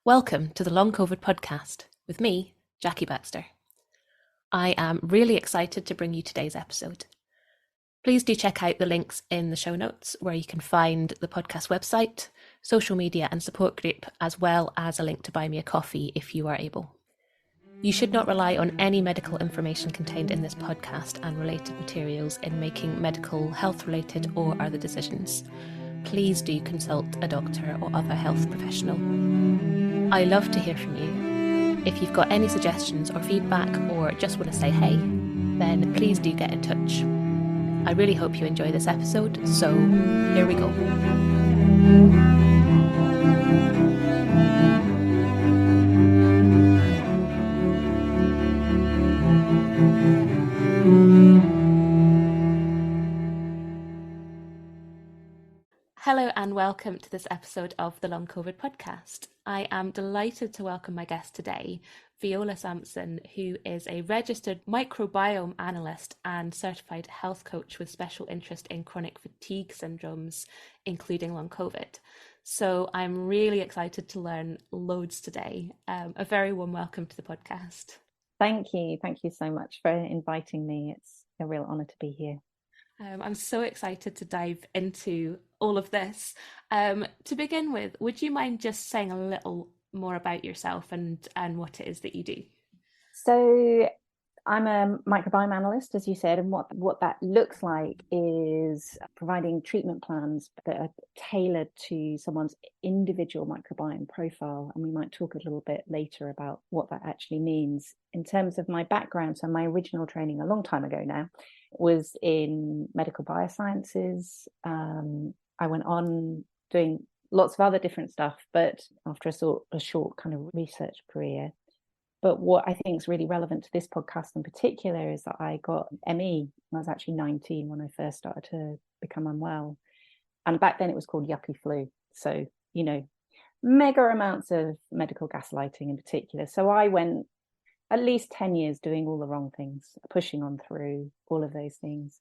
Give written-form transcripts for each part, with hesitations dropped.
Welcome to the LongCovidPodcast with me, Jackie Baxter. I am really excited to bring you today's episode. Please do check out the links in the show notes where you can find the podcast website, social media and support group, as well as a link to buy me a coffee if you are able. You should not rely on any medical information contained in this podcast and related materials in making medical, health-related or other decisions. Please do consult a doctor or other health professional. I love to hear from you. If you've got any suggestions or feedback or just want to say hey, then please do get in touch. I really hope you enjoy this episode, so here we go. Hello and welcome to this episode of the LongCovidPodcast. I am delighted to welcome my guest today, Viola Sampson, who is a registered microbiome analyst and certified health coach with special interest in chronic fatigue syndromes, including long COVID. So I'm really excited to learn loads today. A very warm welcome to the podcast. Thank you. Thank you so much for inviting me. It's a real honour to be here. I'm so excited to dive into all of this. To begin with, would you mind just saying a little more about yourself and what it is that you do? So I'm a microbiome analyst, as you said, and what that looks like is providing treatment plans that are tailored to someone's individual microbiome profile. And we might talk a little bit later about what that actually means. In terms of my background, so my original training a long time ago now was in medical biosciences. I went on doing lots of other different stuff, but after a short kind of research career. But what I think is really relevant to this podcast in particular is that I got ME when I was actually 19 when I first started to become unwell. And back then it was called yuppie flu. So, mega amounts of medical gaslighting in particular. So I went at least 10 years doing all the wrong things, pushing on through all of those things.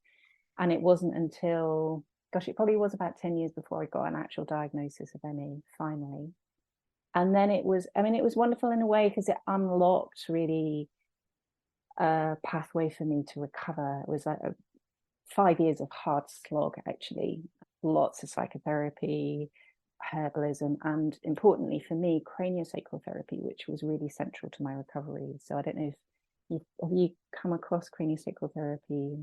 And it wasn't until, it probably was about 10 years before I got an actual diagnosis of ME finally. And then it was wonderful in a way because it unlocked really a pathway for me to recover. It was like 5 years of hard slog, actually. Lots of psychotherapy, herbalism, and importantly for me, craniosacral therapy, which was really central to my recovery. So I don't know if have you come across craniosacral therapy?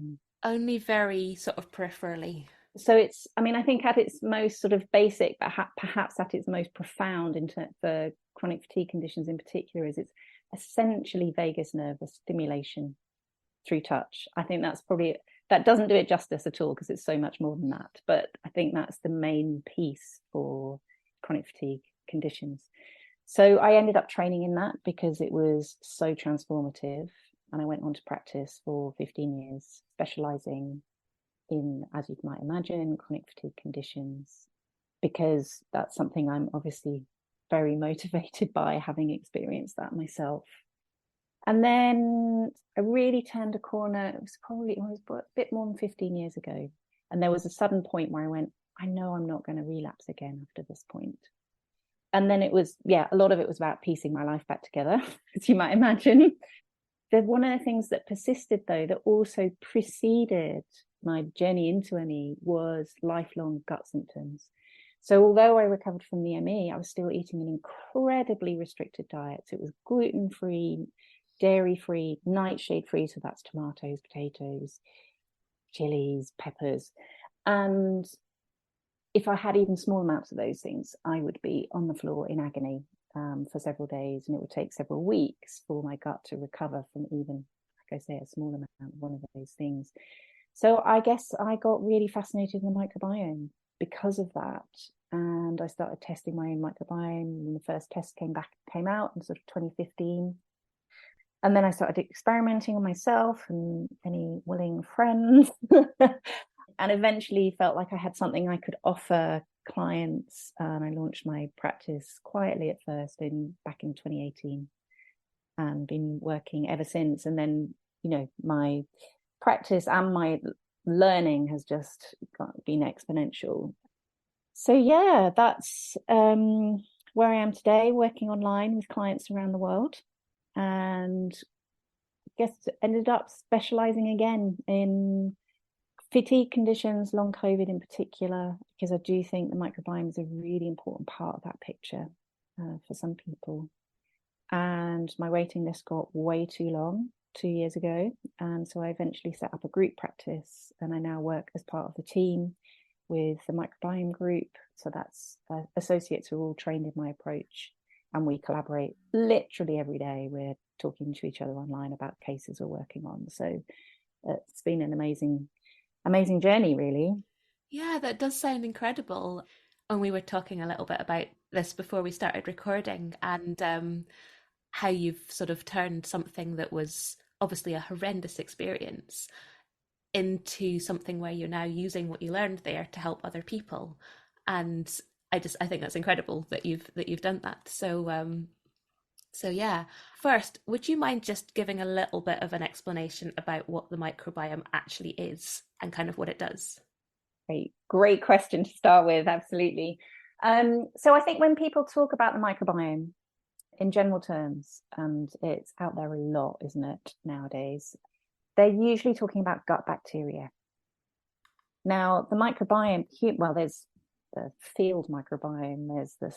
Only very sort of peripherally. So it's, I think at its most sort of basic, but perhaps at its most profound for chronic fatigue conditions in particular, is it's essentially vagus nerve stimulation through touch. I think that doesn't do it justice at all because it's so much more than that. But I think that's the main piece for chronic fatigue conditions. So I ended up training in that because it was so transformative. And I went on to practice for 15 years, specializing in, as you might imagine, chronic fatigue conditions, because that's something I'm obviously very motivated by, having experienced that myself. And then I really turned a corner. It was a bit more than 15 years ago. And there was a sudden point where I went, I know I'm not going to relapse again after this point. And then it was, a lot of it was about piecing my life back together, as you might imagine. One of the things that persisted, though, that also preceded my journey into ME was lifelong gut symptoms. So although I recovered from the ME, I was still eating an incredibly restricted diet. So it was gluten-free, dairy-free, nightshade-free. So that's tomatoes, potatoes, chilies, peppers. And if I had even small amounts of those things, I would be on the floor in agony for several days. And it would take several weeks for my gut to recover from even, like I say, a small amount of one of those things. So I guess I got really fascinated in the microbiome because of that. And I started testing my own microbiome. And the first test came out in sort of 2015. And then I started experimenting on myself and any willing friends. And eventually felt like I had something I could offer clients. And I launched my practice quietly at first back in 2018 and been working ever since. And then, my practice and my learning has just been exponential. So that's where I am today, working online with clients around the world, and I guess ended up specializing again in fatigue conditions, long COVID in particular, because I do think the microbiome is a really important part of that picture for some people. And my waiting list got way too long 2 years ago. And so I eventually set up a group practice, and I now work as part of the team with the microbiome group. So that's associates are all trained in my approach, and we collaborate literally every day. We're talking to each other online about cases we're working on. So it's been an amazing journey, really. Yeah, that does sound incredible. And we were talking a little bit about this before we started recording, and how you've sort of turned something that was obviously a horrendous experience into something where you're now using what you learned there to help other people. And I think that's incredible that you've done that. So yeah. First, would you mind just giving a little bit of an explanation about what the microbiome actually is and kind of what it does? Great question to start with. Absolutely. So I think when people talk about the microbiome in general terms, and it's out there a lot, isn't it, nowadays, they're usually talking about gut bacteria. Now, the microbiome, well, there's the field microbiome, there's the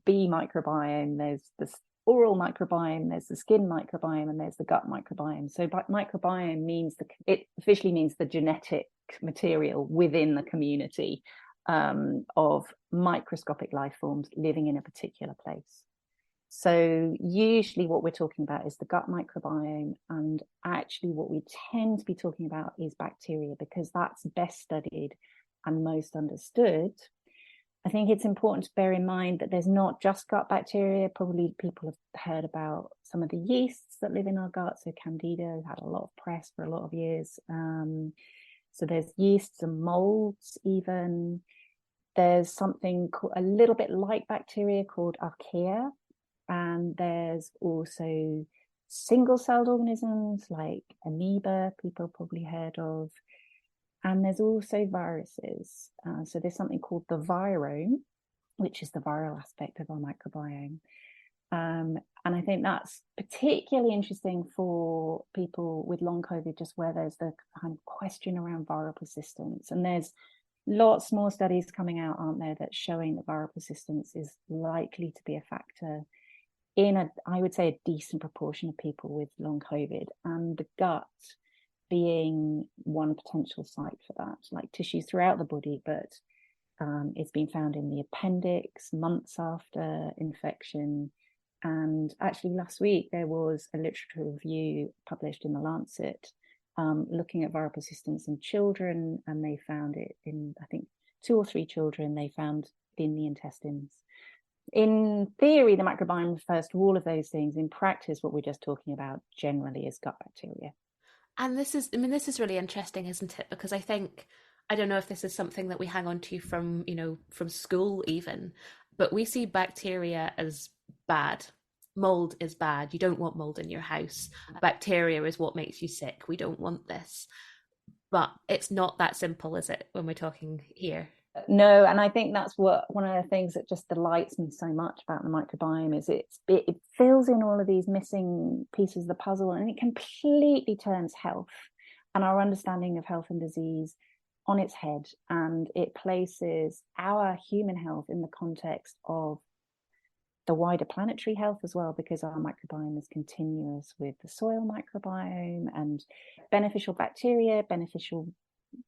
bee microbiome, there's the oral microbiome, there's the skin microbiome, and there's the gut microbiome. So microbiome means it officially means the genetic material within the community of microscopic life forms living in a particular place. So usually what we're talking about is the gut microbiome, and actually what we tend to be talking about is bacteria, because that's best studied and most understood. I think it's important to bear in mind that there's not just gut bacteria. Probably people have heard about some of the yeasts that live in our gut. So Candida had a lot of press for a lot of years. So there's yeasts and molds even. There's something a little bit like bacteria called archaea. And there's also single-celled organisms like amoeba, people probably heard of. And there's also viruses. So there's something called the virome, which is the viral aspect of our microbiome. And I think that's particularly interesting for people with long COVID, just where there's the kind of question around viral persistence. And there's lots more studies coming out, aren't there, that's showing that viral persistence is likely to be a factor in I would say, a decent proportion of people with long COVID, and the gut being one potential site for that, like tissues throughout the body, but it's been found in the appendix months after infection. And actually last week there was a literature review published in the Lancet looking at viral persistence in children, and they found it in, I think, 2 or 3 children they found in the intestines. In theory, the microbiome refers to all of those things. In practice, what we're just talking about generally is gut bacteria. And this is really interesting, isn't it? Because I don't know if this is something that we hang on to from, from school even, but we see bacteria as bad. Mold is bad. You don't want mold in your house. Bacteria is what makes you sick. We don't want this. But it's not that simple, is it, when we're talking here? No, and I think that's one of the things that just delights me so much about the microbiome is it fills in all of these missing pieces of the puzzle, and it completely turns health and our understanding of health and disease on its head, and it places our human health in the context of the wider planetary health as well, because our microbiome is continuous with the soil microbiome and beneficial bacteria, beneficial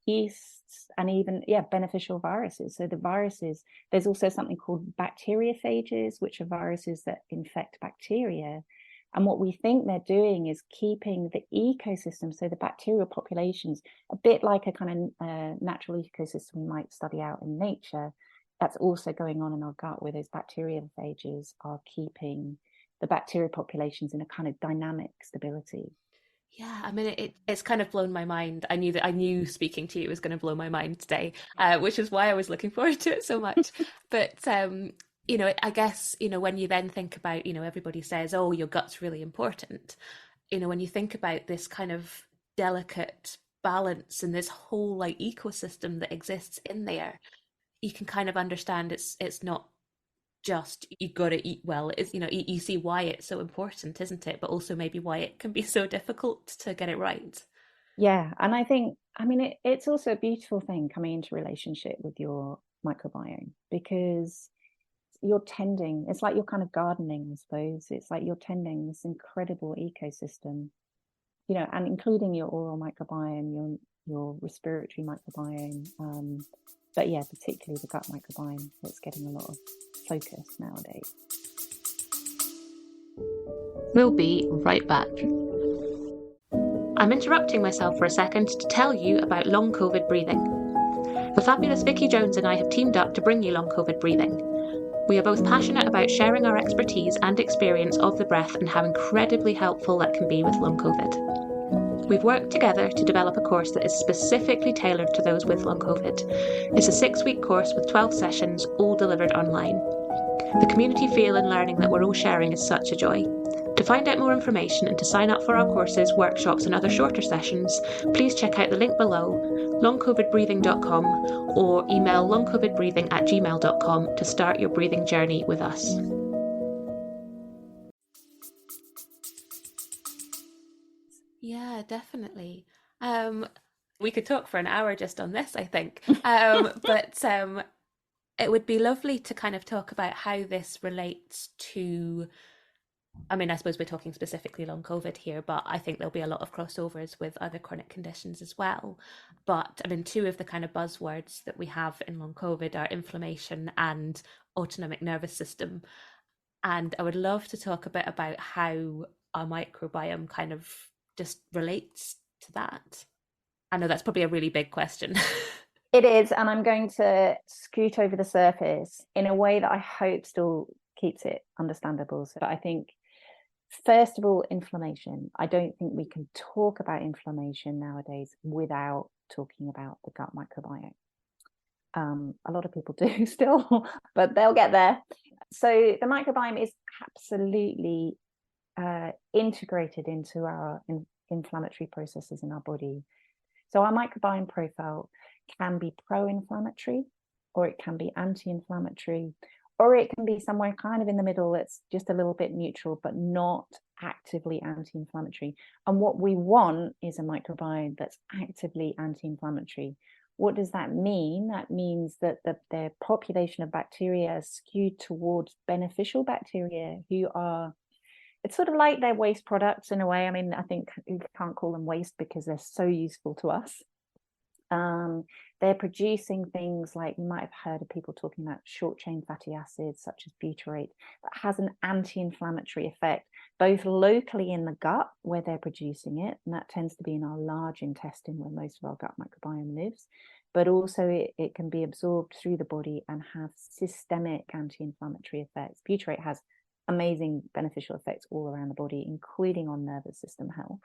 yeasts, and even beneficial viruses. So the viruses, there's also something called bacteriophages, which are viruses that infect bacteria, and what we think they're doing is keeping the ecosystem, so the bacterial populations, a bit like a kind of natural ecosystem we might study out in nature. That's also going on in our gut, where those bacteriophages are keeping the bacteria populations in a kind of dynamic stability. Yeah, I mean, it's kind of blown my mind. I knew speaking to you was going to blow my mind today, which is why I was looking forward to it so much. But I guess, when you then think about, everybody says, oh, your gut's really important. When you think about this kind of delicate balance and this whole like ecosystem that exists in there, you can kind of understand it's not just you got to eat well. It's, you see why it's so important, isn't it? But also maybe why it can be so difficult to get it right. Yeah, and I think, I mean, it's also a beautiful thing coming into relationship with your microbiome, because you're tending, it's like you're kind of gardening, I suppose. It's like you're tending this incredible ecosystem, and including your oral microbiome, your respiratory microbiome, but yeah, particularly the gut microbiome that's getting a lot of focus nowadays. We'll be right back. I'm interrupting myself for a second to tell you about long COVID breathing. The fabulous Vicky Jones and I have teamed up to bring you long COVID breathing. We are both passionate about sharing our expertise and experience of the breath and how incredibly helpful that can be with long COVID. We've worked together to develop a course that is specifically tailored to those with long COVID. It's a 6-week course with 12 sessions, all delivered online. The community feel and learning that we're all sharing is such a joy. To find out more information and to sign up for our courses, workshops and other shorter sessions, please check out the link below, longcovidbreathing.com, or email longcovidbreathing@gmail.com to start your breathing journey with us. Yeah, definitely. We could talk for an hour just on this, I think. But it would be lovely to kind of talk about how this relates to, I mean, I suppose we're talking specifically long COVID here, but I think there'll be a lot of crossovers with other chronic conditions as well. But I mean, two of the kind of buzzwords that we have in long COVID are inflammation and autonomic nervous system. And I would love to talk a bit about how our microbiome kind of just relates to that. I know that's probably a really big question. It is, and I'm going to scoot over the surface in a way that I hope still keeps it understandable. So I think, first of all, inflammation. I don't think we can talk about inflammation nowadays without talking about the gut microbiome. A lot of people do still, but they'll get there. So the microbiome is absolutely integrated into our inflammatory processes in our body. So our microbiome profile can be pro-inflammatory, or it can be anti-inflammatory, or it can be somewhere kind of in the middle that's just a little bit neutral, but not actively anti-inflammatory. And what we want is a microbiome that's actively anti-inflammatory. What does that mean? That means that the population of bacteria is skewed towards beneficial bacteria who are, it's sort of like they're waste products in a way. I mean, I think you can't call them waste because they're so useful to us. They're producing things like, you might have heard of people talking about short chain fatty acids such as butyrate, that has an anti-inflammatory effect both locally in the gut where they're producing it, and that tends to be in our large intestine where most of our gut microbiome lives, but also it can be absorbed through the body and have systemic anti-inflammatory effects. Butyrate has amazing beneficial effects all around the body, including on nervous system health.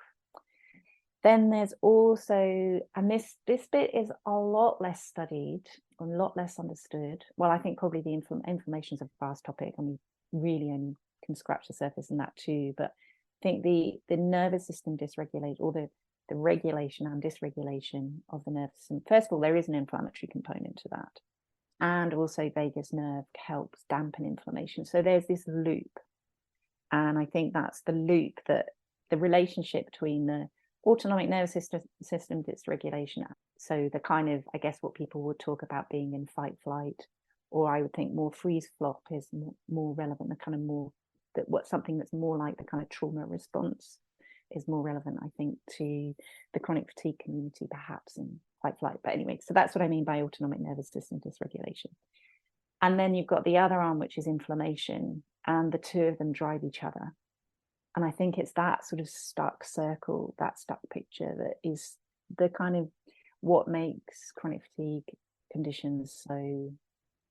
Then there's also, and this bit is a lot less studied, a lot less understood. Well, I think probably the inflammation is a vast topic, and we really only can scratch the surface in that too. But I think the nervous system dysregulate, or the regulation and dysregulation of the nervous system. First of all, there is an inflammatory component to that. And also vagus nerve helps dampen inflammation. So there's this loop. And I think that's the loop, that the relationship between the autonomic nervous system dysregulation, so the kind of, I guess, what people would talk about being in fight flight, or I would think more freeze flop is more relevant, the kind of more, that what something that's more like the kind of trauma response is more relevant, I think, to the chronic fatigue community, perhaps, in fight flight. But anyway, so that's what I mean by autonomic nervous system dysregulation. And then you've got the other arm, which is inflammation, and the two of them drive each other. And I think it's that sort of stuck circle, that stuck picture, that is the kind of what makes chronic fatigue conditions so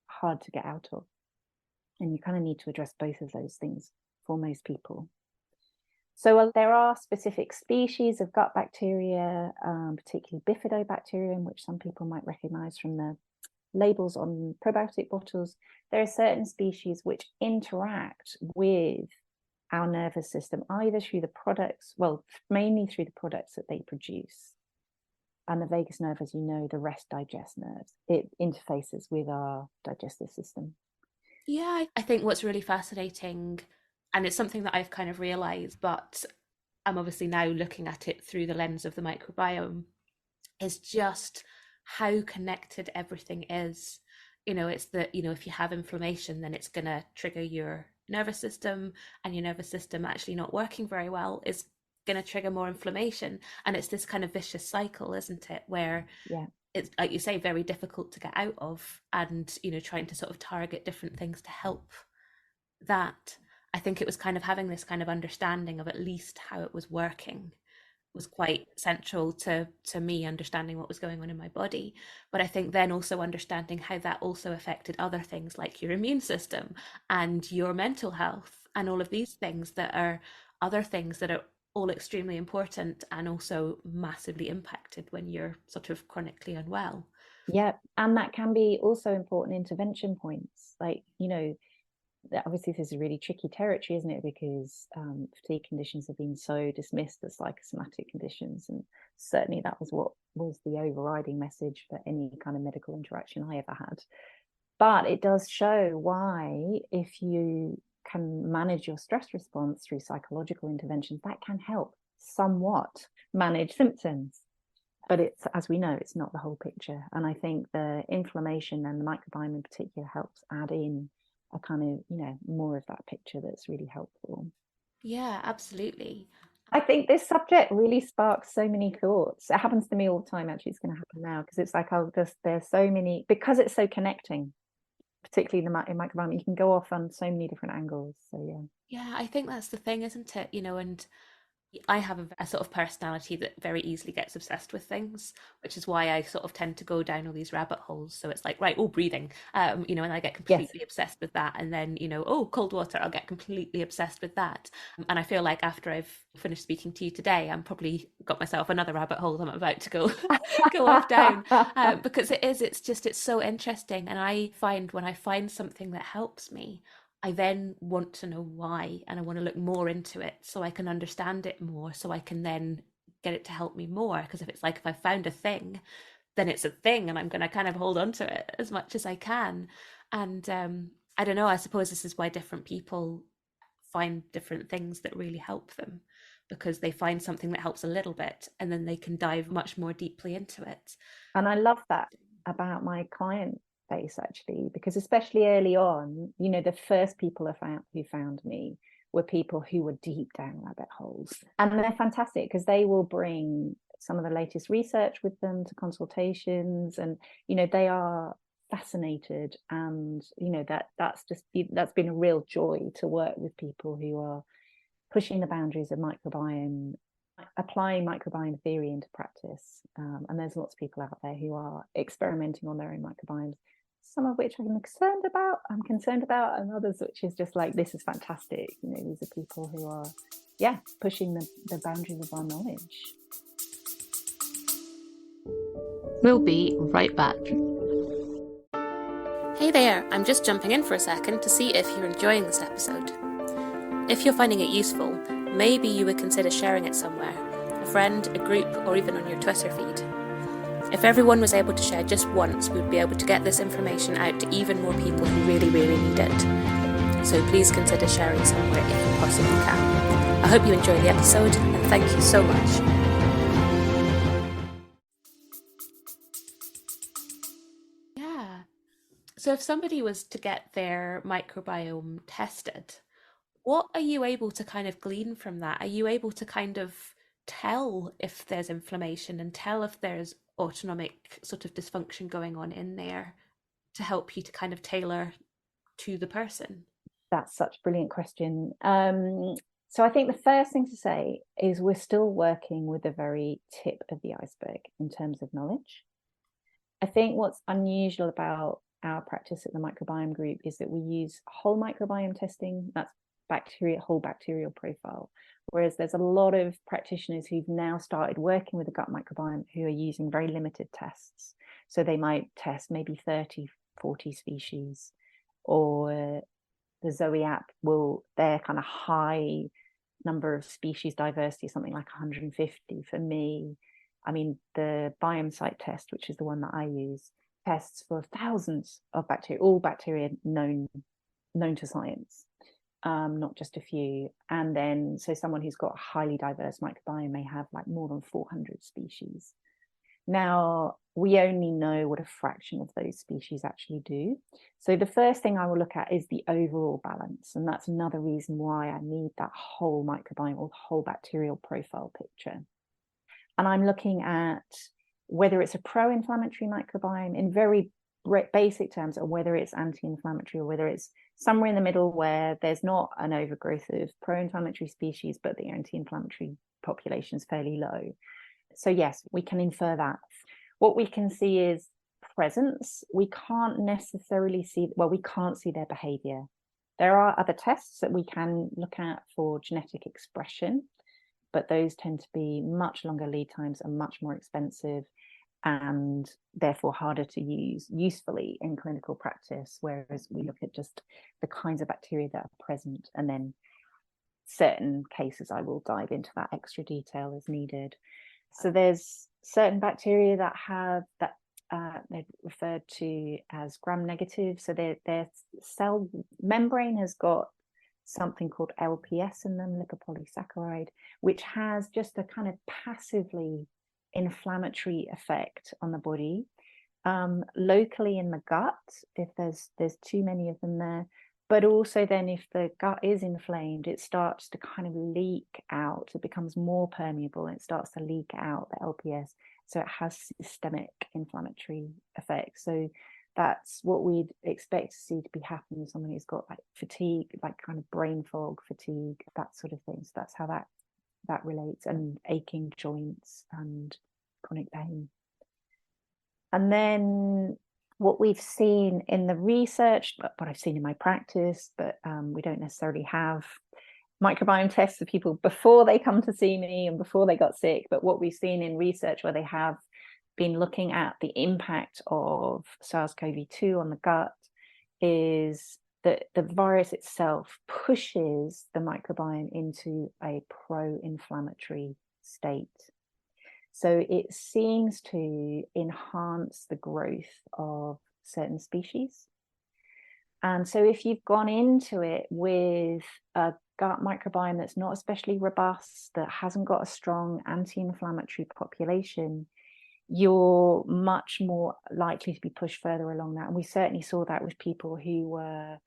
hard to get out of. And you kind of need to address both of those things for most people. So there are specific species of gut bacteria, particularly bifidobacterium, which some people might recognize from the labels on probiotic bottles. There are certain species which interact with our nervous system, either through the products, well, mainly through the products that they produce. And the vagus nerve, as you know, the rest digest nerves, it interfaces with our digestive system. Yeah, I think what's really fascinating, and it's something that I've kind of realized, but I'm obviously now looking at it through the lens of the microbiome, is just how connected everything is. It's that, if you have inflammation, then it's going to trigger your nervous system, and your nervous system actually not working very well is going to trigger more inflammation. And it's this kind of vicious cycle, isn't it? Where Yeah. it's, like you say, very difficult to get out of, and, trying to sort of target different things to help that. I think it was kind of having this kind of understanding of at least how it was working was quite central to me understanding what was going on in my body. But I think then also understanding how that also affected other things like your immune system and your mental health, and all of these things that are other things that are all extremely important and also massively impacted when you're sort of chronically unwell. Yeah, and that can be also important intervention points. Like, obviously this is really tricky territory, isn't it? Because fatigue conditions have been so dismissed as psychosomatic conditions, and certainly that was what was the overriding message for any kind of medical interaction I ever had. But it does show why, if you can manage your stress response through psychological interventions, that can help somewhat manage symptoms. But it's, as we know, it's not the whole picture. And I think the inflammation and the microbiome in particular helps add in a kind of, more of that picture that's really helpful. Yeah, absolutely. I think this subject really sparks so many thoughts. It happens to me all the time. Actually, it's going to happen now, because it's like, there's so many, because it's so connecting, particularly in microbiome, you can go off on so many different angles. So yeah. Yeah, I think that's the thing, isn't it? And I have a sort of personality that very easily gets obsessed with things, which is why I sort of tend to go down all these rabbit holes. So it's like, right, oh, breathing, and I get Yes. completely obsessed with that. And then, oh, cold water, I'll get completely obsessed with that. And I feel like after I've finished speaking to you today, I'm probably got myself another rabbit hole I'm about to go go off down, because it's so interesting. And I find when I find something that helps me, I then want to know why, and I want to look more into it so I can understand it more, so I can then get it to help me more. Because if I found a thing, then it's a thing, and I'm going to kind of hold on to it as much as I can. And I don't know, I suppose this is why different people find different things that really help them, because they find something that helps a little bit and then they can dive much more deeply into it. And I love that about my client base, actually, because especially early on, the first people who found me were people who were deep down rabbit holes. And they're fantastic because they will bring some of the latest research with them to consultations, and they are fascinated. And that's been a real joy to work with people who are pushing the boundaries of microbiome, applying microbiome theory into practice. And there's lots of people out there who are experimenting on their own microbiomes, some of which I'm concerned about, and others which is just like, this is fantastic. These are people who are, pushing the boundaries of our knowledge. We'll be right back. Hey there, I'm just jumping in for a second to see if you're enjoying this episode. If you're finding it useful, maybe you would consider sharing it somewhere, a friend, a group, or even on your Twitter feed. If everyone was able to share just once, we'd be able to get this information out to even more people who really, really need it. So please consider sharing somewhere if you possibly can. I hope you enjoy the episode, and thank you so much. Yeah. So if somebody was to get their microbiome tested, what are you able to kind of glean from that? Are you able to kind of tell if there's inflammation and tell if there's autonomic sort of dysfunction going on in there to help you to kind of tailor to the person? That's such a brilliant question. So I think the first thing to say is we're still working with the very tip of the iceberg in terms of knowledge. I think what's unusual about our practice at the microbiome group is that we use whole microbiome testing. That's whole bacterial profile. Whereas there's a lot of practitioners who've now started working with the gut microbiome who are using very limited tests. So they might test maybe 30, 40 species, or the Zoe app their kind of high number of species diversity, something like 150 for me. I mean, the BiomeSite test, which is the one that I use, tests for thousands of bacteria, all bacteria known known to science, not just a few. And then, so someone who's got a highly diverse microbiome may have like more than 400 species. Now, we only know what a fraction of those species actually do. So the first thing I will look at is the overall balance. And that's another reason why I need that whole microbiome or the whole bacterial profile picture. And I'm looking at whether it's a pro-inflammatory microbiome in very basic terms, or whether it's anti-inflammatory, or whether it's somewhere in the middle where there's not an overgrowth of pro-inflammatory species, but the anti-inflammatory population is fairly low. So yes, we can infer that. What we can see is presence. We can't necessarily see, well, we can't see their behavior. There are other tests that we can look at for genetic expression, but those tend to be much longer lead times and much more expensive, and therefore harder to use usefully in clinical practice, whereas we look at just the kinds of bacteria that are present, and then certain cases I will dive into that extra detail as needed. So there's certain bacteria that have that they're referred to as gram-negative. So their cell membrane has got something called LPS in them, lipopolysaccharide, which has just a kind of passively inflammatory effect on the body. Locally in the gut, if there's too many of them there, but also then if the gut is inflamed, it starts to kind of leak out. It becomes more permeable and it starts to leak out the LPS. So it has systemic inflammatory effects. So that's what we'd expect to see to be happening with someone who's got like fatigue, like kind of brain fog, fatigue, that sort of thing. So that's how that relates, and aching joints and chronic pain. And then what we've seen in the research, but what I've seen in my practice, but we don't necessarily have microbiome tests for people before they come to see me and before they got sick. But what we've seen in research where they have been looking at the impact of SARS-CoV-2 on the gut is that the virus itself pushes the microbiome into a pro-inflammatory state. So it seems to enhance the growth of certain species. And so if you've gone into it with a gut microbiome that's not especially robust, that hasn't got a strong anti-inflammatory population, you're much more likely to be pushed further along that. And we certainly saw that with people who were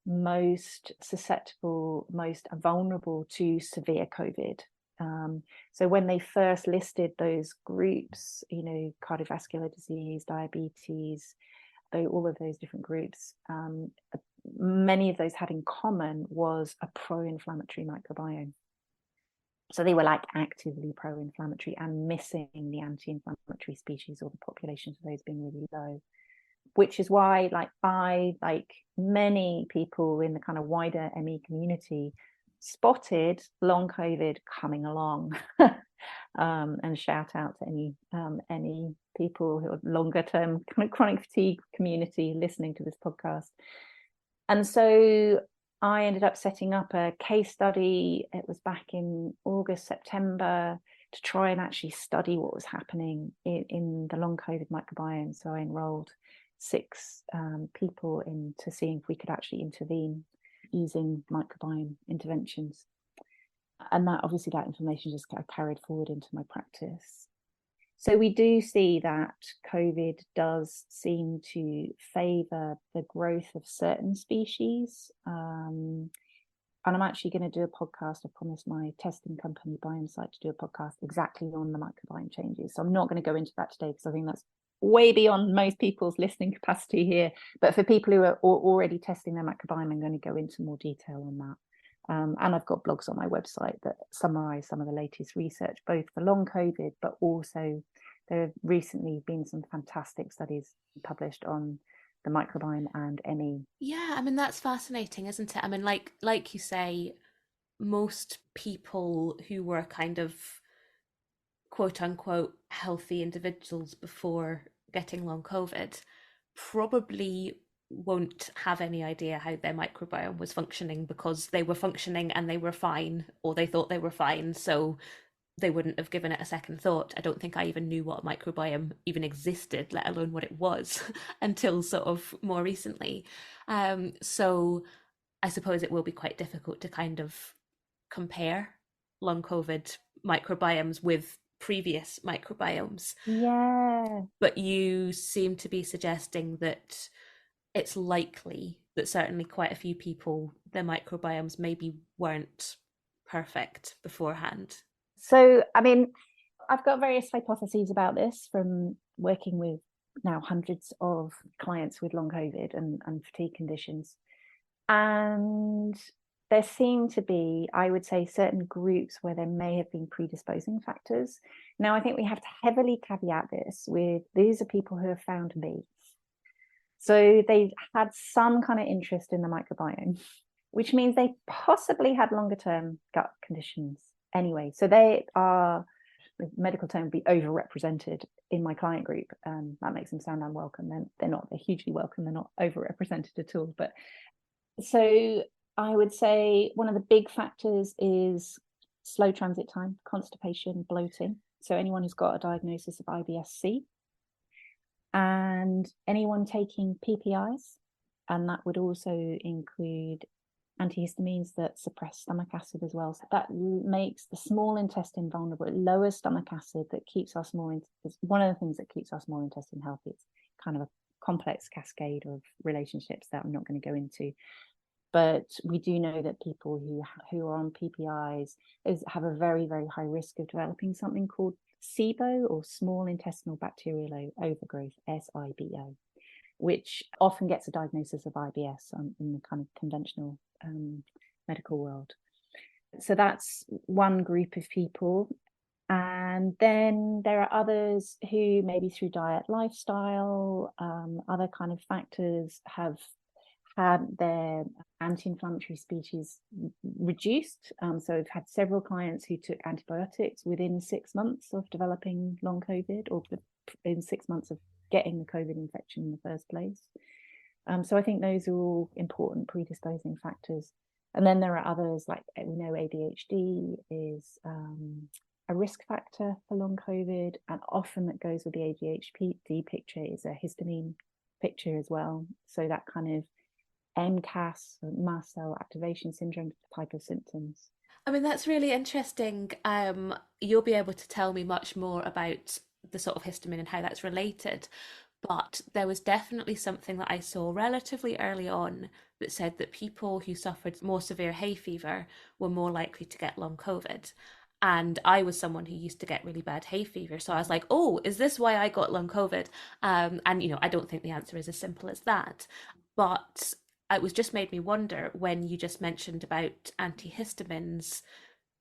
most susceptible, most vulnerable to severe COVID. So when they first listed those groups, you know, cardiovascular disease, diabetes, all of those different groups, many of those had in common was a pro-inflammatory microbiome. So they were like actively pro-inflammatory and missing the anti-inflammatory species, or the populations of those being really low, which is why like many people in the kind of wider ME community spotted long COVID coming along. And shout out to any people who are longer term kind of chronic fatigue community listening to this podcast. And so I ended up setting up a case study. It was back in August, September, to try and actually study what was happening in the long COVID microbiome. So I enrolled 6 people in to see if we could actually intervene using microbiome interventions. And that obviously that information just got carried forward into my practice. So we do see that COVID does seem to favour the growth of certain species. And I'm actually going to do a podcast. I promised my testing company, Biomsite, to do a podcast exactly on the microbiome changes. So I'm not going to go into that today because I think that's way beyond most people's listening capacity here. But for people who are already testing their microbiome, I'm going to go into more detail on that. And I've got blogs on my website that summarize some of the latest research, both for long COVID, but also there have recently been some fantastic studies published on the microbiome and ME. Yeah, I mean, that's fascinating, isn't it? I mean, like you say, most people who were kind of quote unquote healthy individuals before getting long COVID probably won't have any idea how their microbiome was functioning, because they were functioning and they were fine, or they thought they were fine, so they wouldn't have given it a second thought. I don't think I even knew what a microbiome even existed, let alone what it was, until sort of more recently. So I suppose it will be quite difficult to kind of compare long COVID microbiomes with previous microbiomes. Yeah. But you seem to be suggesting that it's likely that certainly quite a few people, their microbiomes maybe weren't perfect beforehand. So, I mean, I've got various hypotheses about this from working with now hundreds of clients with long COVID and fatigue conditions. And there seem to be, I would say, certain groups where there may have been predisposing factors. Now, I think we have to heavily caveat this with, these are people who have found me. So they had some kind of interest in the microbiome, which means they possibly had longer term gut conditions anyway. So they are, the medical term would be overrepresented in my client group. That makes them sound unwelcome. They're not, they're hugely welcome. They're not overrepresented at all. But so I would say one of the big factors is slow transit time, constipation, bloating. So anyone who's got a diagnosis of IBS-C, and anyone taking PPIs, and that would also include antihistamines that suppress stomach acid as well. So that makes the small intestine vulnerable. It lowers stomach acid that keeps our small intestine, one of the things that keeps our small intestine healthy. It's kind of a complex cascade of relationships that I'm not going to go into. But we do know that people who are on PPIs have a very, very high risk of developing something called SIBO, or small intestinal bacterial overgrowth, SIBO, which often gets a diagnosis of IBS in the kind of conventional medical world. So that's one group of people. And then there are others who maybe through diet, lifestyle, other kind of factors have had their anti-inflammatory species reduced. So I've had several clients who took antibiotics within 6 months of developing long COVID, or in 6 months of getting the COVID infection in the first place. So I think those are all important predisposing factors. And then there are others, like we know ADHD is a risk factor for long COVID, and often that goes with the ADHD picture is a histamine picture as well. So that kind of MCAS, mast cell activation syndrome type of symptoms. I mean, that's really interesting. You'll be able to tell me much more about the sort of histamine and how that's related. But there was definitely something that I saw relatively early on that said that people who suffered more severe hay fever were more likely to get long COVID. And I was someone who used to get really bad hay fever. So I was like, oh, is this why I got long COVID? And, you know, I don't think the answer is as simple as that. But it was just made me wonder when you just mentioned about antihistamines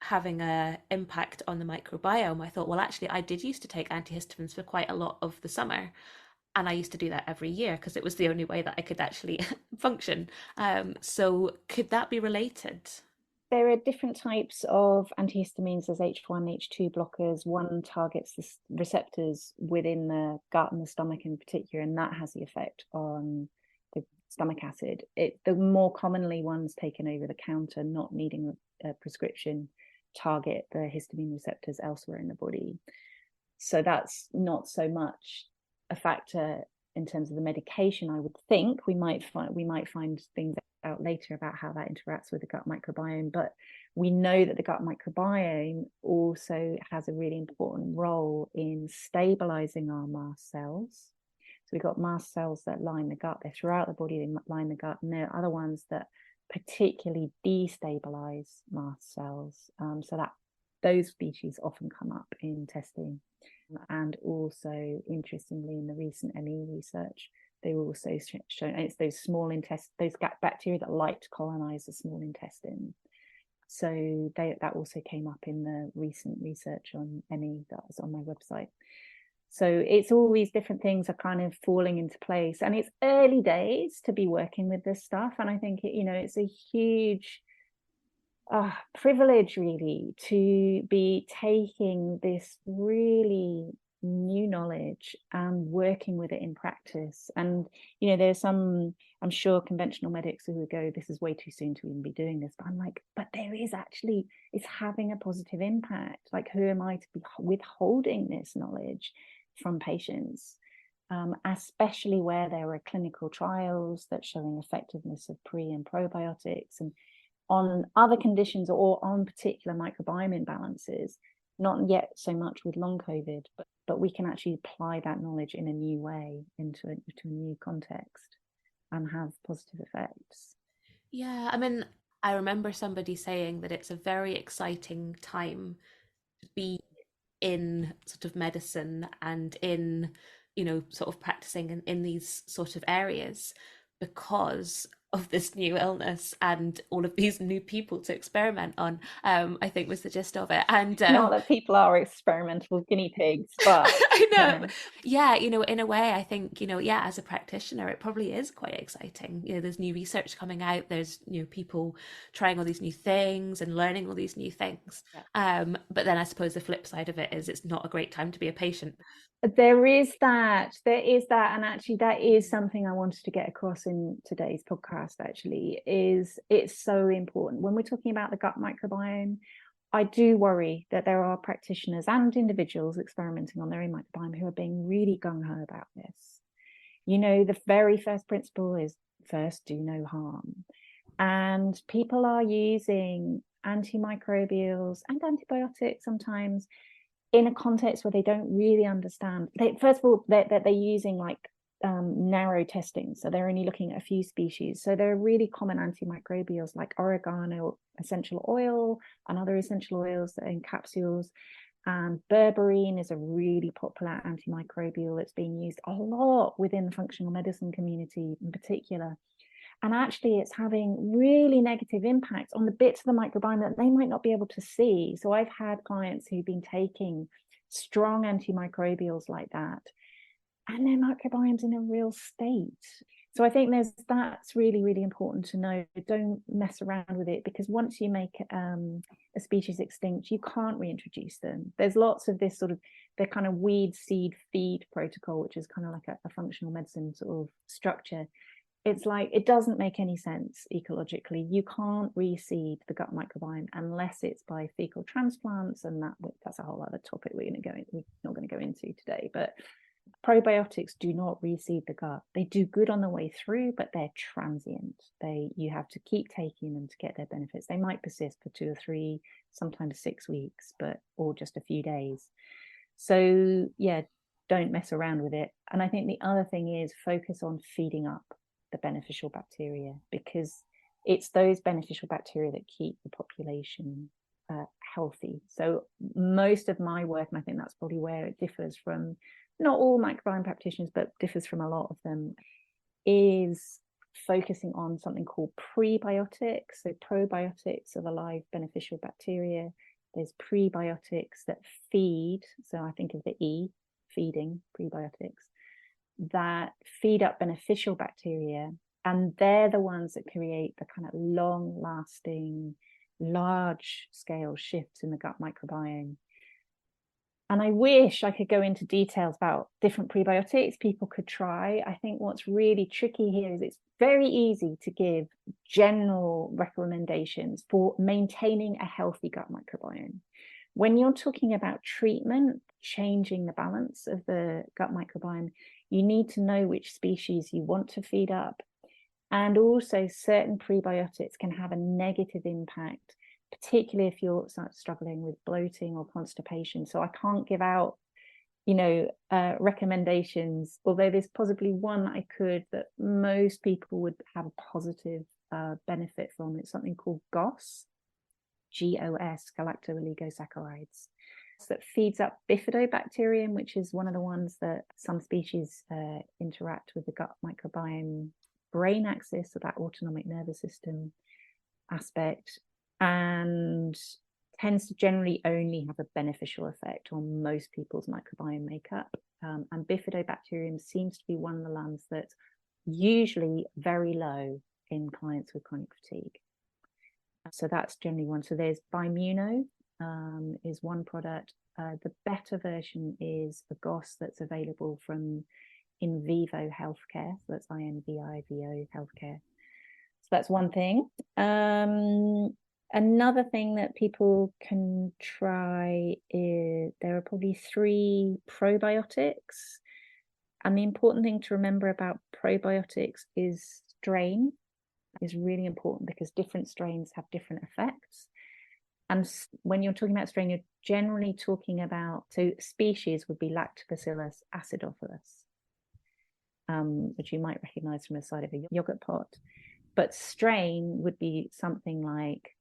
having a impact on the microbiome. I thought, well, actually, I did used to take antihistamines for quite a lot of the summer. And I used to do that every year because it was the only way that I could actually function. So could that be related? There are different types of antihistamines. There's H1, H2 blockers. One targets the receptors within the gut and the stomach in particular, and that has the effect on the stomach acid. The more commonly ones taken over the counter, not needing a prescription, target the histamine receptors elsewhere in the body. So that's not so much a factor in terms of the medication. I would think we might find things out later about how that interacts with the gut microbiome, but we know that the gut microbiome also has a really important role in stabilizing our mast cells. So we've got mast cells that line the gut, they're throughout the body, they line the gut, and there are other ones that particularly destabilize mast cells. So that those species often come up in testing. And also, interestingly, in the recent ME research, they were also shown, and it's those small intestine, those bacteria that like to colonize the small intestine. So that also came up in the recent research on ME that was on my website. So it's all these different things are kind of falling into place, and it's early days to be working with this stuff. And I think it's a huge privilege really to be taking this really new knowledge and working with it in practice. And there's some, I'm sure, conventional medics who would go, this is way too soon to even be doing this, but I'm like, but there is actually, it's having a positive impact. Like, who am I to be withholding this knowledge from patients? especially where there are clinical trials that showing effectiveness of pre and probiotics, and on other conditions or on particular microbiome imbalances, not yet so much with long COVID, but we can actually apply that knowledge in a new way into a new context and have positive effects. Yeah, I mean, I remember somebody saying that it's a very exciting time to be in sort of medicine and in, sort of practicing in these sort of areas because of this new illness and all of these new people to experiment on, I think was the gist of it. And not that people are experimental guinea pigs, but I know. Yeah, in a way, I think, yeah, as a practitioner, it probably is quite exciting. There's new research coming out. There's, people trying all these new things and learning all these new things. Yeah. But then I suppose the flip side of it is it's not a great time to be a patient. There is that, and actually that is something I wanted to get across in today's podcast, actually, is it's so important. When we're talking about the gut microbiome, I do worry that there are practitioners and individuals experimenting on their own microbiome who are being really gung-ho about this. The very first principle is first, do no harm. And people are using antimicrobials and antibiotics sometimes in a context where they don't really understand. First of all, they're using like narrow testing. So they're only looking at a few species. So there are really common antimicrobials like oregano essential oil and other essential oils that are in capsules. Berberine is a really popular antimicrobial that's being used a lot within the functional medicine community in particular. And actually, it's having really negative impacts on the bits of the microbiome that they might not be able to see. So I've had clients who've been taking strong antimicrobials like that, and their microbiome's in a real state. So I think that's really, really important to know. Don't mess around with it, because once you make a species extinct, you can't reintroduce them. There's lots of this sort of the kind of weed, seed, feed protocol, which is kind of like a functional medicine sort of structure. It's like, it doesn't make any sense ecologically. You can't reseed the gut microbiome unless it's by fecal transplants, and that's a whole other topic we're not going to go into today. But probiotics do not reseed the gut. They do good on the way through, but they're transient. You have to keep taking them to get their benefits. They might persist for 2 or 3, sometimes 6 weeks, or just a few days. So yeah, don't mess around with it. And I think the other thing is focus on feeding up the beneficial bacteria, because it's those beneficial bacteria that keep the population healthy. So most of my work, and I think that's probably where it differs from not all microbiome practitioners, but differs from a lot of them, is focusing on something called prebiotics. So probiotics are the live beneficial bacteria. There's prebiotics that feed. So I think of the E, feeding, prebiotics, that feed up beneficial bacteria, and they're the ones that create the kind of long-lasting, large-scale shifts in the gut microbiome. And I wish I could go into details about different prebiotics people could try. I think what's really tricky here is it's very easy to give general recommendations for maintaining a healthy gut microbiome. When you're talking about treatment, changing the balance of the gut microbiome, you need to know which species you want to feed up. And also certain prebiotics can have a negative impact, particularly if you're struggling with bloating or constipation. So I can't give out, recommendations, although there's possibly one that I could, that most people would have a positive benefit from. It's something called GOS, GOS, galacto-oligosaccharides, that feeds up bifidobacterium, which is one of the ones that some species interact with the gut microbiome brain axis, so that autonomic nervous system aspect, and tends to generally only have a beneficial effect on most people's microbiome makeup. And bifidobacterium seems to be one of the ones that's usually very low in clients with chronic fatigue. So that's generally one. So there's Bimuno, is one product. The better version is the GOS that's available from In Vivo Healthcare. So that's INVIVO Healthcare. So that's one thing. Another thing that people can try is there are probably 3 probiotics. And the important thing to remember about probiotics is strain is really important, because different strains have different effects. And when you're talking about strain, you're generally talking about, so species would be Lactobacillus acidophilus, which you might recognize from the side of a yogurt pot. But strain would be something like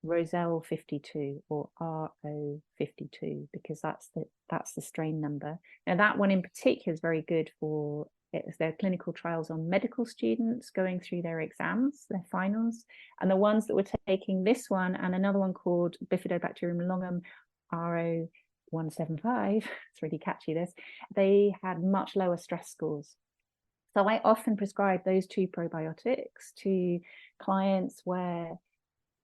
Roselle 52 or RO 52, because that's the strain number. Now that one in particular is very good for their clinical trials on medical students going through their exams, their finals, and the ones that were taking this one and another one called Bifidobacterium longum RO 175, it's really catchy this, they had much lower stress scores. So I often prescribe those two probiotics to clients where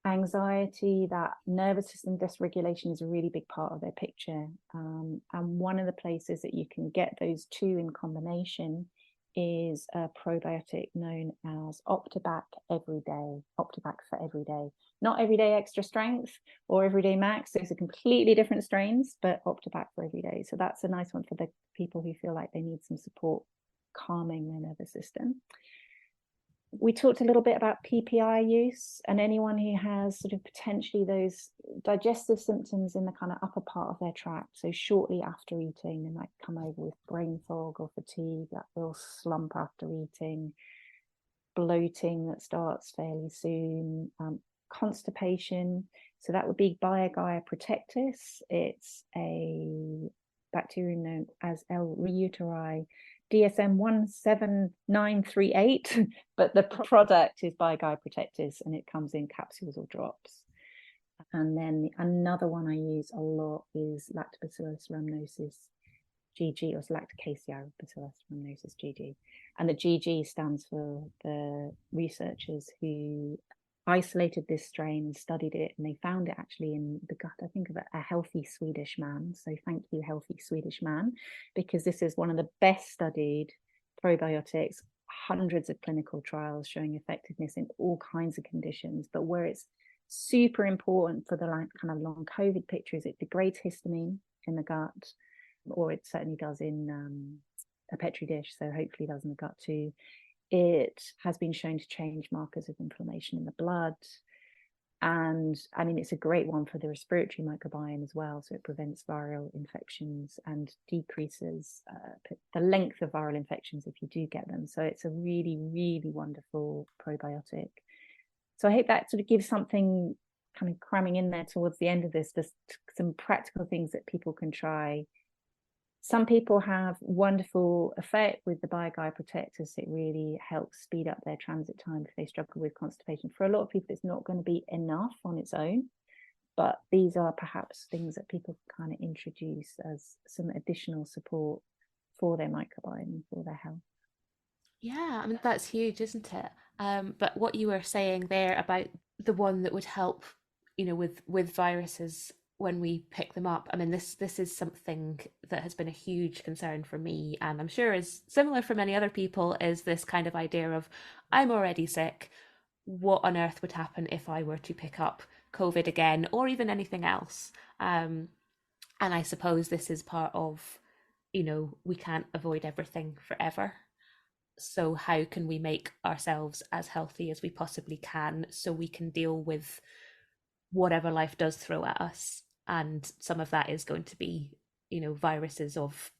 anxiety, that nervous system dysregulation is a really big part of their picture. And one of the places that you can get those two in combination is a probiotic known as Optibac Everyday, Optibac for Everyday. Not Everyday Extra Strength or Everyday Max, those are completely different strains, but Optibac for Everyday. So that's a nice one for the people who feel like they need some support calming their nervous system. We talked a little bit about PPI use, and anyone who has sort of potentially those digestive symptoms in the kind of upper part of their tract. So shortly after eating, they might come over with brain fog or fatigue, that real slump after eating, bloating that starts fairly soon, constipation. So that would be Biogaia protectis. It's a bacterium known as L. reuteri DSM 17938, but the product is Biogaia protectis, and it comes in capsules or drops. And then another one I use a lot is Lactobacillus rhamnosus GG, or Lactocacea bacillus rhamnosus GG. And the GG stands for the researchers who isolated this strain and studied it, and they found it actually in the gut, I think, of a healthy Swedish man. So thank you, healthy Swedish man, because this is one of the best studied probiotics, hundreds of clinical trials showing effectiveness in all kinds of conditions. But where it's super important for the kind of long COVID picture is it degrades histamine in the gut, or it certainly does in a petri dish, so hopefully does in the gut too. It has been shown to change markers of inflammation in the blood. And I mean, it's a great one for the respiratory microbiome as well. So it prevents viral infections and decreases the length of viral infections if you do get them. So it's a really, really wonderful probiotic. So I hope that sort of gives something kind of cramming in there towards the end of this, just some practical things that people can try. Some people have wonderful effect with the Biogaia protectors. It really helps speed up their transit time if they struggle with constipation. For a lot of people, it's not going to be enough on its own, but these are perhaps things that people kind of introduce as some additional support for their microbiome and for their health. Yeah, I mean, that's huge, isn't it? But what you were saying there about the one that would help, with viruses when we pick them up. I mean, this is something that has been a huge concern for me, and I'm sure is similar for many other people, is this kind of idea of, I'm already sick. What on earth would happen if I were to pick up COVID again, or even anything else? And I suppose this is part of, we can't avoid everything forever. So how can we make ourselves as healthy as we possibly can so we can deal with whatever life does throw at us? And some of that is going to be, viruses of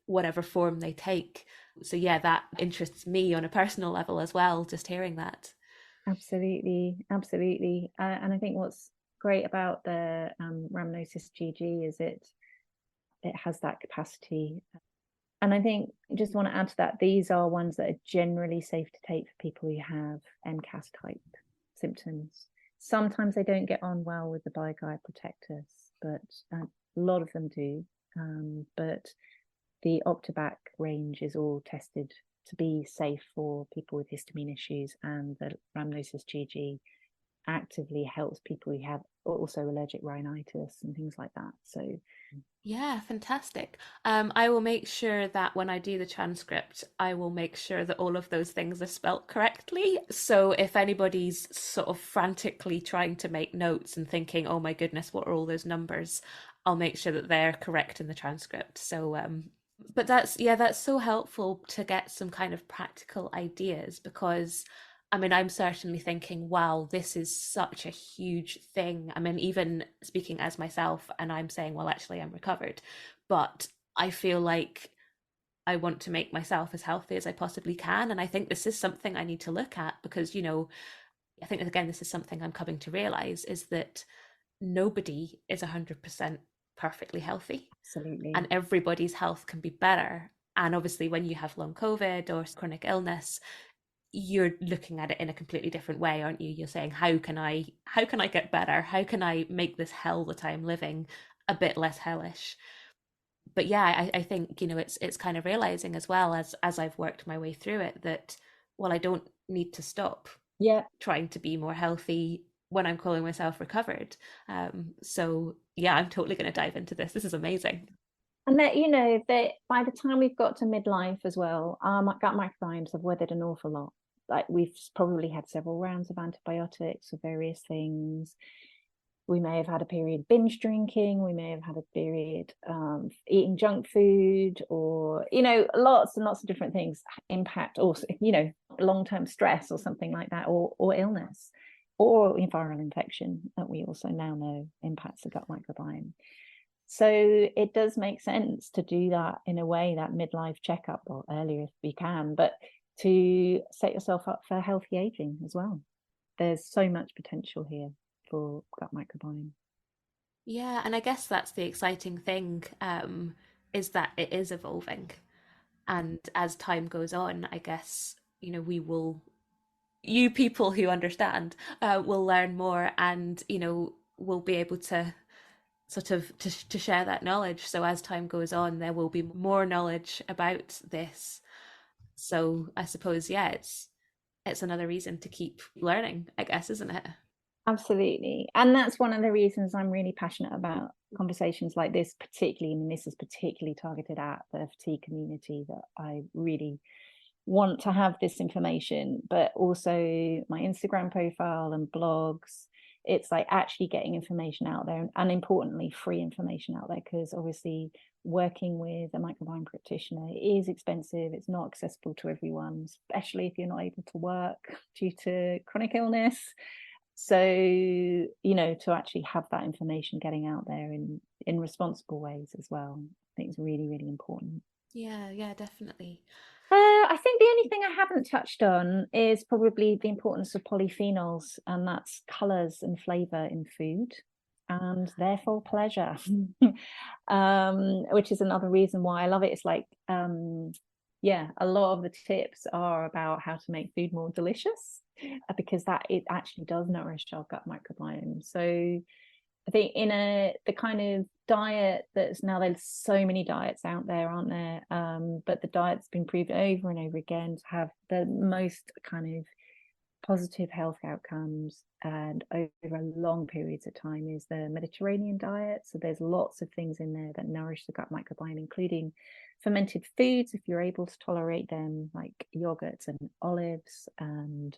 whatever form they take. So yeah, that interests me on a personal level as well, just hearing that. Absolutely. And I think what's great about the rhamnosus GG is it has that capacity. And I think I just want to add to that, these are ones that are generally safe to take for people who have MCAS type symptoms. Sometimes they don't get on well with the Biogaia protectus, but a lot of them do. But the Optibac range is all tested to be safe for people with histamine issues, and the rhamnosus GG actively helps people who have also allergic rhinitis and things like that. So yeah, fantastic. I will make sure that when I do the transcript, I will make sure that all of those things are spelt correctly. So if anybody's sort of frantically trying to make notes and thinking, oh my goodness, what are all those numbers? I'll make sure that they're correct in the transcript. So But that's so helpful to get some kind of practical ideas, because I mean, I'm certainly thinking, wow, this is such a huge thing. I mean, even speaking as myself, and I'm saying, well, actually, I'm recovered, but I feel like I want to make myself as healthy as I possibly can. And I think this is something I need to look at, because, I think, again, this is something I'm coming to realize, is that nobody is 100% perfectly healthy, Absolutely. and everybody's health can be better. And obviously, when you have long COVID or chronic illness, you're looking at it in a completely different way, aren't you? You're saying, how can I get better? How can I make this hell that I'm living a bit less hellish? But yeah, I think, it's kind of realizing as well, as I've worked my way through it, that, well, I don't need to stop Yeah. trying to be more healthy when I'm calling myself recovered. So yeah, I'm totally going to dive into this. This is amazing. And that, that by the time we've got to midlife as well, our gut microbiomes have weathered an awful lot. Like, we've probably had several rounds of antibiotics for various things. We may have had a period binge drinking. We may have had a period eating junk food, or, lots and lots of different things impact, also, long-term stress or something like that, or illness, or viral infection that we also now know impacts the gut microbiome. So it does make sense to do that in a way, that midlife checkup, or earlier if we can, but to set yourself up for healthy aging as well. There's so much potential here for gut microbiome. Yeah, and I guess that's the exciting thing, is that it is evolving. And as time goes on, I guess, you people who understand, will learn more, and, will be able to sort of to share that knowledge. So as time goes on, there will be more knowledge about this. So I suppose, yeah, it's another reason to keep learning, I guess, isn't it? Absolutely. And that's one of the reasons I'm really passionate about conversations like this, particularly, and this is particularly targeted at the fatigue community, that I really want to have this information, but also my Instagram profile and blogs. It's like actually getting information out there, and importantly, free information out there, because obviously working with a microbiome practitioner is expensive. It's not accessible to everyone, especially if you're not able to work due to chronic illness. So, to actually have that information getting out there in responsible ways as well, I think is really, really important. Yeah, definitely. I think the only thing I haven't touched on is probably the importance of polyphenols, and that's colors and flavor in food, and therefore pleasure, which is another reason why I love it. It's like, yeah, a lot of the tips are about how to make food more delicious, because that it actually does nourish our gut microbiome. So I think the kind of diet that's now, there's so many diets out there, aren't there? But the diet's been proven over and over again to have the most kind of positive health outcomes and over long periods of time is the Mediterranean diet. So there's lots of things in there that nourish the gut microbiome, including fermented foods, if you're able to tolerate them, like yogurts and olives, and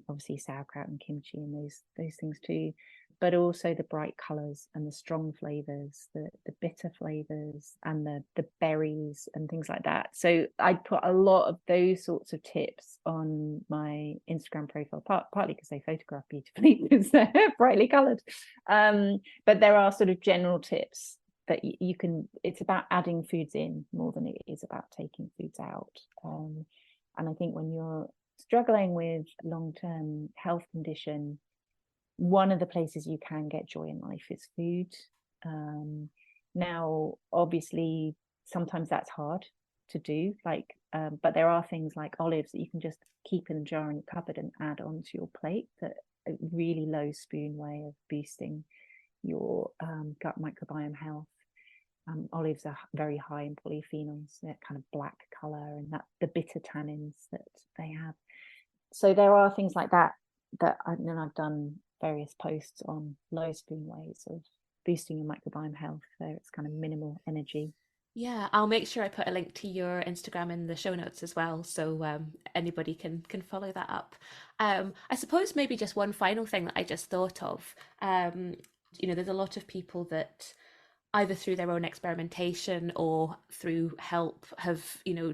obviously sauerkraut and kimchi and those things too, but also the bright colors and the strong flavors, the bitter flavors, and the berries and things like that. So I put a lot of those sorts of tips on my Instagram profile, partly because they photograph beautifully because they're brightly colored, but there are sort of general tips that you can, it's about adding foods in more than it is about taking foods out. And I think when you're struggling with long-term health condition, one of the places you can get joy in life is food. Now, obviously, sometimes that's hard to do, but there are things like olives that you can just keep in a jar in your cupboard and add onto your plate, that a really low spoon way of boosting your gut microbiome health. Olives are very high in polyphenols, that kind of black color, and that the bitter tannins that they have. So there are things like that I've done various posts on low spoon ways of boosting your microbiome health. So it's kind of minimal energy. Yeah, I'll make sure I put a link to your Instagram in the show notes as well, so anybody can follow that up. I suppose maybe just one final thing that I just thought of. There's a lot of people that either through their own experimentation or through help have,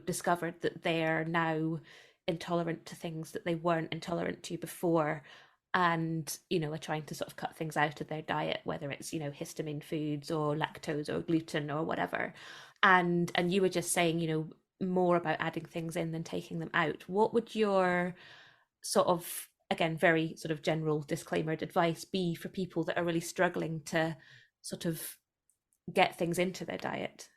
discovered that they're now intolerant to things that they weren't intolerant to before, and are trying to sort of cut things out of their diet, whether it's histamine foods or lactose or gluten or whatever. And you were just saying more about adding things in than taking them out. What would your sort of, again, very sort of general disclaimered advice be for people that are really struggling to sort of get things into their diet?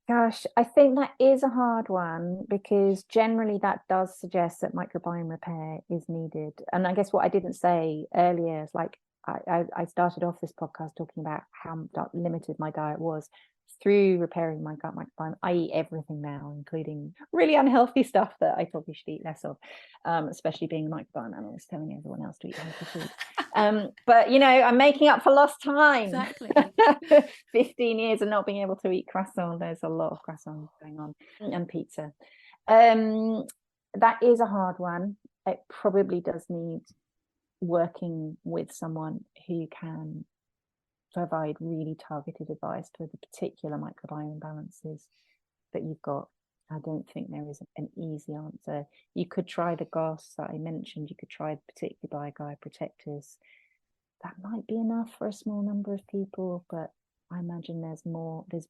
Gosh, I think that is a hard one, because generally that does suggest that microbiome repair is needed. And I guess what I didn't say earlier is, like, I started off this podcast talking about how limited my diet was. Through repairing my gut microbiome, I eat everything now, including really unhealthy stuff that I probably should eat less of, especially being a microbiome analyst, telling everyone else to eat healthy food. But I'm making up for lost time. Exactly. 15 years of not being able to eat croissant. There's a lot of croissants going on, and pizza. That is a hard one. It probably does need working with someone who can provide really targeted advice for the particular microbiome imbalances that you've got. I don't think there is an easy answer. You could try the GOS that I mentioned. You could try particularly BioGuide protectors. That might be enough for a small number of people, but I imagine there's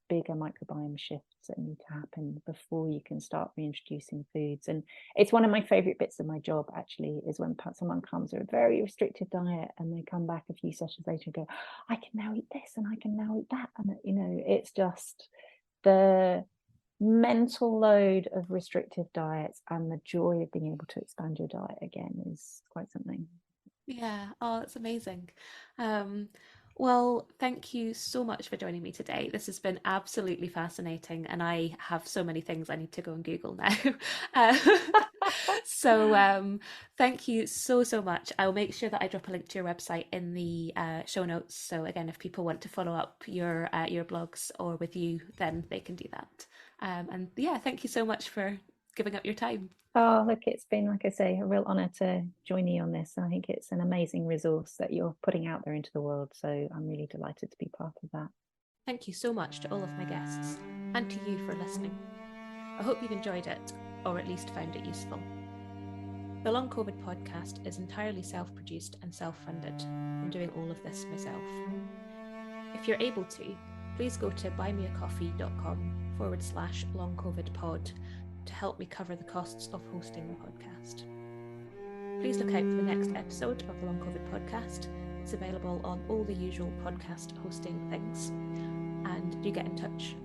bigger microbiome shifts that need to happen before you can start reintroducing foods. And it's one of my favorite bits of my job, actually, is when someone comes with a very restricted diet and they come back a few sessions later and go, I can now eat this and I can now eat that. And it's just the mental load of restrictive diets and the joy of being able to expand your diet again is quite something. Yeah. Oh, that's amazing. Well, thank you so much for joining me today. This has been absolutely fascinating, and I have so many things I need to go and Google now. So thank you so much. I'll make sure that I drop a link to your website in the show notes. So again, if people want to follow up your blogs or with you, then they can do that. And yeah, thank you so much for giving up your time. Oh, look, it's been, like I say, a real honor to join you on this. I think it's an amazing resource that you're putting out there into the world. So I'm really delighted to be part of that. Thank you so much to all of my guests, and to you for listening. I hope you've enjoyed it, or at least found it useful. The Long COVID podcast is entirely self-produced and self-funded. I'm doing all of this myself. If you're able to, please go to buymeacoffee.com/LongCovidPod to help me cover the costs of hosting the podcast. Please look out for the next episode of the Long COVID podcast. It's available on all the usual podcast hosting things. And do get in touch